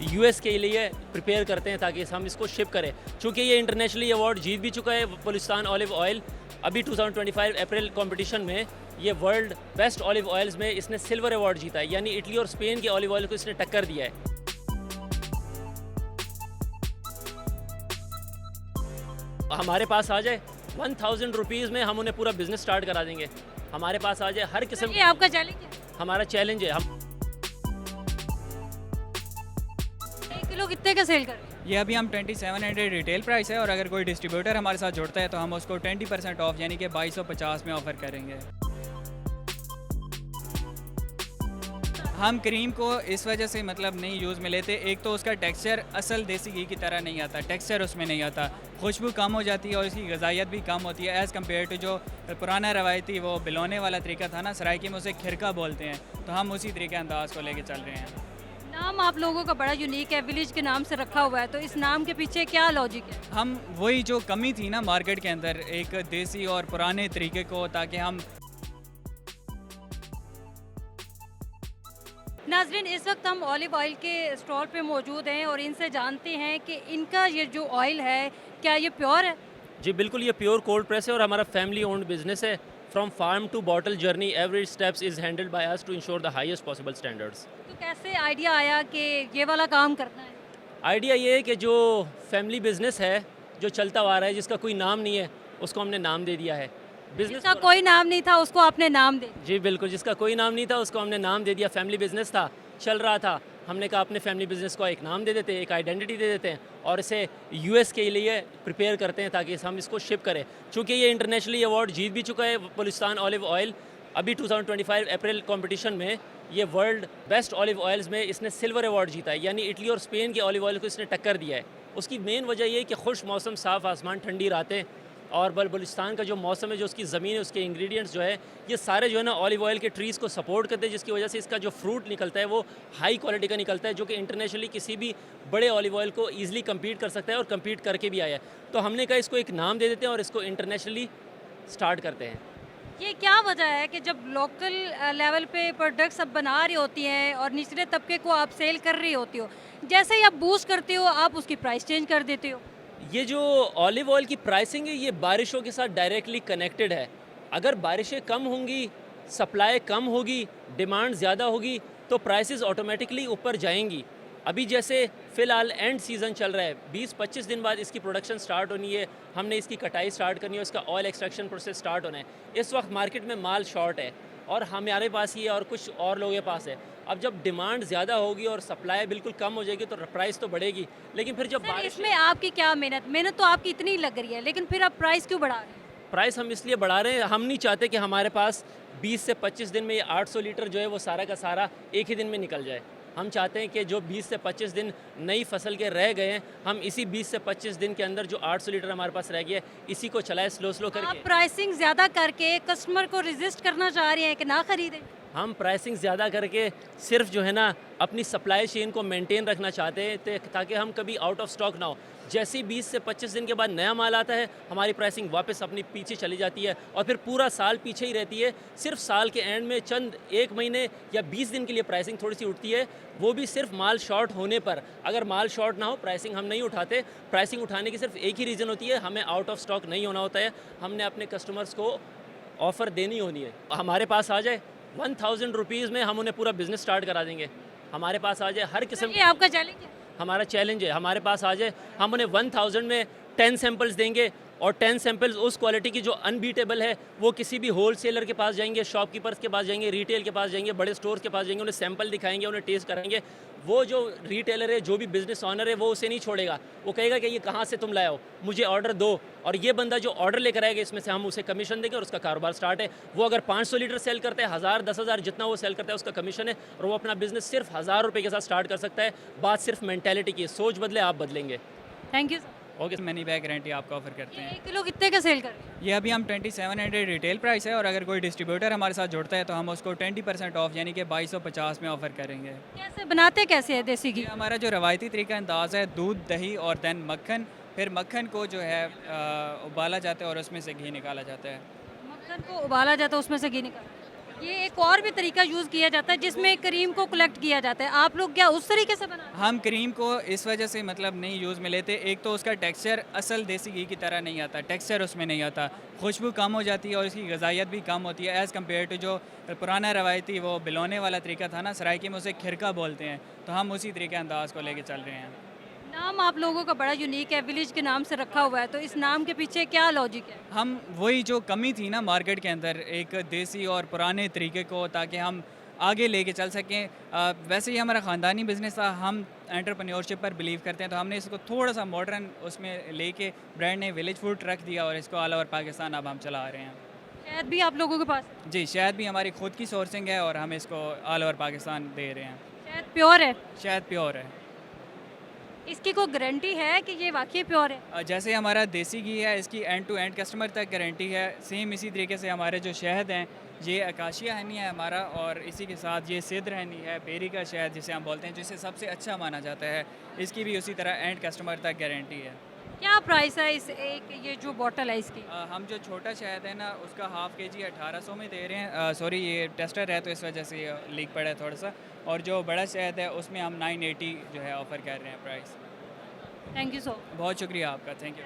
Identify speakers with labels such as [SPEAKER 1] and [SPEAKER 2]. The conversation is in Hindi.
[SPEAKER 1] यूएस के लिए प्रिपेयर करते हैं ताकि हम इसको शिप करें। चूँकि ये इंटरनेशनली अवार्ड जीत भी चुका है, बलूचिस्तान ऑलिव ऑयल अभी 2025 अप्रैल कंपटीशन में ये वर्ल्ड बेस्ट ऑलिव ऑयल्स में इसने सिल्वर अवार्ड जीता है, यानी इटली और स्पेन के ऑलिव ऑयल को इसने टक्कर दिया है। हमारे पास आ जाए 1000 रुपीज़ में हम उन्हें पूरा बिजनेस स्टार्ट करा देंगे। हमारे पास आ जाए हर किस्म
[SPEAKER 2] ये आपका चैलेंज है।
[SPEAKER 1] हमारा चैलेंज है। हम
[SPEAKER 2] 1 किलो कितने का सेल कर रहे हैं?
[SPEAKER 3] ये अभी हम 2700 रिटेल प्राइस है और अगर कोई डिस्ट्रीब्यूटर हमारे साथ जुड़ता है तो हम उसको 20% ऑफ यानी कि 2250 में ऑफ़र करेंगे। हम क्रीम को इस वजह से मतलब नहीं यूज़ में लेते, एक तो उसका टेक्सचर असल देसी घी की तरह नहीं आता, टेक्सचर उसमें नहीं आता, खुशबू कम हो जाती है और इसकी गजाइत भी कम होती है एज़ कम्पेयर टू जो पुराना रवायती वो बिलोने वाला तरीका था ना, सराइकी में उसे खिरका बोलते हैं, तो हम उसी तरीके अंदाज़ को लेके चल रहे हैं।
[SPEAKER 2] नाम आप लोगों का बड़ा यूनिक है, विलेज के नाम से रखा हुआ है, तो इस नाम के पीछे क्या लॉजिक है?
[SPEAKER 3] हम वही जो कमी थी ना मार्केट के अंदर एक देसी और पुराने तरीके को, ताकि हम
[SPEAKER 2] नाजरीन, इस वक्त हम ऑलिव ऑयल के स्टॉल पे मौजूद हैं और इनसे जानते हैं कि इनका ये जो ऑयल है क्या ये प्योर है?
[SPEAKER 1] जी बिल्कुल, ये प्योर कोल्ड प्रेस है और हमारा फैमिली ओन्ड बिजनेस है। From farm to bottle journey every steps is handled by us to ensure the highest possible standards.
[SPEAKER 2] तो कैसे आइडिया आया कि ये वाला काम करना है?
[SPEAKER 1] आइडिया ये है कि जो फैमिली बिजनेस है जो चलता आ रहा है, जिसका कोई नाम नहीं है, उसको हमने नाम दे दिया है बिजनेस।
[SPEAKER 2] जिसका कोई नाम नहीं था उसको आपने नाम दे दिया।
[SPEAKER 1] जी बिल्कुल, जिसका कोई नाम नहीं था उसको हमने नाम दे दिया। फैमिली बिजनेस था, चल रहा था, हमने कहा अपने फैमिली बिजनेस को एक नाम दे देते हैं, एक आइडेंटिटी दे देते हैं और इसे यूएस के लिए प्रिपेयर करते हैं ताकि हम इसको शिप करें। चूँकि ये इंटरनेशनली अवार्ड जीत भी चुका है, बलूचिस्तान ऑलिव ऑयल अभी 2025 अप्रैल कंपटीशन में ये वर्ल्ड बेस्ट ऑलिव ऑयल्स में इसने सिल्वर अवार्ड जीता है, यानी इटली और स्पेन के ऑलिव ऑयल को इसने टक्कर दिया है। उसकी मेन वजह ये है कि खुश मौसम, साफ़ आसमान, ठंडी रातें और बलूचिस्तान का जो मौसम है, जो उसकी ज़मीन है, उसके इंग्रेडिएंट्स जो है, ये सारे जो है ना ऑलिव ऑयल के ट्रीज़ को सपोर्ट करते हैं, जिसकी वजह से इसका जो फ्रूट निकलता है वो हाई क्वालिटी का निकलता है, जो कि इंटरनेशनली किसी भी बड़े ऑलिव ऑयल को ईजिली कम्पीट कर सकता है और कम्पीट करके भी आया है। तो हमने कहा इसको एक नाम दे देते हैं और इसको इंटरनेशनली स्टार्ट करते हैं।
[SPEAKER 2] ये क्या वजह है कि जब लोकल लेवल पे प्रोडक्ट्स अब बना रही होती हैं और निचले तबके को आप सेल कर रही होती हो, जैसे ही आप बूस्ट करते हो आप उसकी प्राइस चेंज कर देते हो?
[SPEAKER 1] ये जो ऑलिव ऑयल की प्राइसिंग है ये बारिशों के साथ डायरेक्टली कनेक्टेड है। अगर बारिशें कम होंगी, सप्लाई कम होगी, डिमांड ज़्यादा होगी तो प्राइसेस ऑटोमेटिकली ऊपर जाएंगी। अभी जैसे फ़िलहाल एंड सीज़न चल रहा है, 20-25 दिन बाद इसकी प्रोडक्शन स्टार्ट होनी है, हमने इसकी कटाई स्टार्ट करनी है, इसका ऑयल एक्सट्रैक्शन प्रोसेस स्टार्ट होना है। इस वक्त मार्केट में माल शॉर्ट है और हमारे पास ही है और कुछ और लोगों के पास है। अब जब डिमांड ज़्यादा होगी और सप्लाई बिल्कुल कम हो जाएगी तो प्राइस तो बढ़ेगी, लेकिन फिर जब
[SPEAKER 2] सर, इसमें आपकी क्या मेहनत तो आपकी इतनी लग रही है, लेकिन फिर आप प्राइस क्यों बढ़ा रहे हैं?
[SPEAKER 1] प्राइस हम इसलिए बढ़ा रहे हैं, हम नहीं चाहते कि हमारे पास 20 से 25 दिन में ये 800 लीटर जो है वो सारा का सारा एक ही दिन में निकल जाए। हम चाहते हैं कि जो 20 से 25 दिन नई फसल के रह गए हैं, हम इसी 20 से 25 दिन के अंदर जो 800 लीटर हमारे पास रह गया है, इसी को चलाए स्लो
[SPEAKER 2] आप
[SPEAKER 1] करके।
[SPEAKER 2] प्राइसिंग ज़्यादा करके कस्टमर को रेजिस्ट करना चाह रहे हैं कि ना खरीदें?
[SPEAKER 1] हम प्राइसिंग ज़्यादा करके सिर्फ जो है ना अपनी सप्लाई चेन को मेंटेन रखना चाहते हैं ताकि हम कभी आउट ऑफ स्टॉक ना हो। जैसे ही 20 से 25 दिन के बाद नया माल आता है, हमारी प्राइसिंग वापस अपनी पीछे चली जाती है और फिर पूरा साल पीछे ही रहती है। सिर्फ साल के एंड में चंद 1 महीने या 20 दिन के लिए प्राइसिंग थोड़ी सी उठती है, वो भी सिर्फ माल शॉर्ट होने पर। अगर माल शॉर्ट ना हो, प्राइसिंग हम नहीं उठाते। प्राइसिंग उठाने की सिर्फ एक ही रीज़न होती है, हमें आउट ऑफ स्टॉक नहीं होना होता है। हमने अपने कस्टमर्स को ऑफ़र देनी होनी है। हमारे पास आ जाए 1000 रुपीज़ में हम उन्हें पूरा बिजनेस स्टार्ट करा देंगे। हमारे पास आ जाए हर किस्म
[SPEAKER 2] ये आपका चैलेंज है।
[SPEAKER 1] हमारा चैलेंज है, हमारे पास आ जाए, हम उन्हें 1000 में 10 सैंपल्स देंगे और 10 सैंपल्स उस क्वालिटी की जो अनबीटेबल है। वो किसी भी होल सेलर के पास जाएंगे, शॉपकीपर्स के पास जाएंगे, रिटेल के पास जाएंगे, बड़े स्टोर्स के पास जाएंगे, उन्हें सैंपल दिखाएंगे, उन्हें टेस्ट कराएंगे। वो जो रिटेलर है, जो भी बिजनेस ऑनर है, वो उसे नहीं छोड़ेगा। वो कहेगा कि ये कहाँ से तुम लाए हो, मुझे ऑर्डर दो। और ये बंदा जो ऑर्डर लेकर आएगा, इसमें से हम उसे कमीशन देंगे और उसका कारोबार स्टार्ट है। वो अगर 500 लीटर सेल करता है, 1000, 10,000 जितना वो सेल करता है उसका कमीशन है और वो अपना बिजनेस सिर्फ 1000 रुपये के साथ स्टार्ट कर सकता है। बात सिर्फ मेंटेलिटी की है, सोच बदले आप बदलेंगे।
[SPEAKER 2] Thank you sir.
[SPEAKER 1] Okay.
[SPEAKER 3] Money back guarantee आपको ऑफर करते हैं।
[SPEAKER 2] 1 किलो कितने का सेल कर रहे हैं?
[SPEAKER 3] ये अभी हम 2700 रिटेल प्राइस है और अगर कोई डिस्ट्रीब्यूटर हमारे साथ जुड़ता है तो हम उसको 20% ऑफ यानी कि 2250 में ऑफ़र करेंगे।
[SPEAKER 2] कैसे बनाते कैसे है देसी घी?
[SPEAKER 3] ये हमारा जो रवायती तरीका अंदाज़ है, दूध, दही और दैन मक्खन। फिर मक्खन को जो है उबाला जाता है और उसमें से घी निकाला जाता है।
[SPEAKER 2] मक्खन को उबाला जाता है, उसमें से घी निकाल। ये एक और भी तरीका यूज़ किया जाता है जिसमें क्रीम को कलेक्ट किया जाता है, आप लोग क्या उस तरीके से बनाते
[SPEAKER 3] हम क्रीम को इस वजह से मतलब नहीं यूज़ में लेते, एक तो उसका टेक्सचर असल देसी घी की तरह नहीं आता, टेक्सचर उसमें नहीं आता, खुशबू कम हो जाती है और उसकी गजाइत भी कम होती है एज़ कम्पेयर टू जो पुराना रवायती वो बिलोने वाला तरीका था ना, सराइकी में उसे खिरका बोलते हैं, तो हम उसी तरीके अंदाज को लेके चल रहे हैं।
[SPEAKER 2] हैं? नाम आप लोगों का बड़ा यूनिक है, विलेज के नाम से रखा हुआ है, तो इस नाम के पीछे क्या लॉजिक है?
[SPEAKER 3] हम वही जो कमी थी ना मार्केट के अंदर एक देसी और पुराने तरीके को, ताकि हम आगे लेके चल सकें। वैसे ही हमारा ख़ानदानी बिज़नेस था, हम एंटरप्रेन्योरशिप पर बिलीव करते हैं, तो हमने इसको थोड़ा सा मॉडर्न उसमें लेके ब्रांड ने विलेज फूड रख दिया और इसको ऑल ओवर पाकिस्तान अब हम चला रहे हैं।
[SPEAKER 2] शायद भी आप लोगों के पास है?
[SPEAKER 3] जी, शहद भी हमारी खुद की सोर्सिंग है और हम इसको ऑल ओवर पाकिस्तान दे रहे हैं।
[SPEAKER 2] शायद प्योर है,
[SPEAKER 3] शहद प्योर है।
[SPEAKER 2] इसकी कोई गारंटी है कि ये वाकई प्योर है?
[SPEAKER 3] जैसे हमारा देसी घी है, इसकी एंड टू एंड कस्टमर तक गारंटी है। सेम इसी तरीके से हमारे जो शहद हैं, ये अकाशिया हनी है हमारा, और इसी के साथ ये सिद्र हनी है, बेरी का शहद जिसे हम बोलते हैं, जिसे सबसे अच्छा माना जाता है, इसकी भी उसी तरह एंड कस्टमर तक गारंटी है।
[SPEAKER 2] क्या प्राइस है इस एक ये जो बॉटल है इसकी?
[SPEAKER 3] हम जो छोटा शहद है ना, उसका हाफ़ केजी 1800 में दे रहे हैं। सॉरी, ये टेस्टर है तो इस वजह से लीक पड़ा है थोड़ा सा, और जो बड़ा शहद है उसमें हम 980 जो है ऑफ़र कर रहे हैं प्राइस।
[SPEAKER 2] थैंक यू सो
[SPEAKER 3] बहुत शुक्रिया आपका, थैंक यू।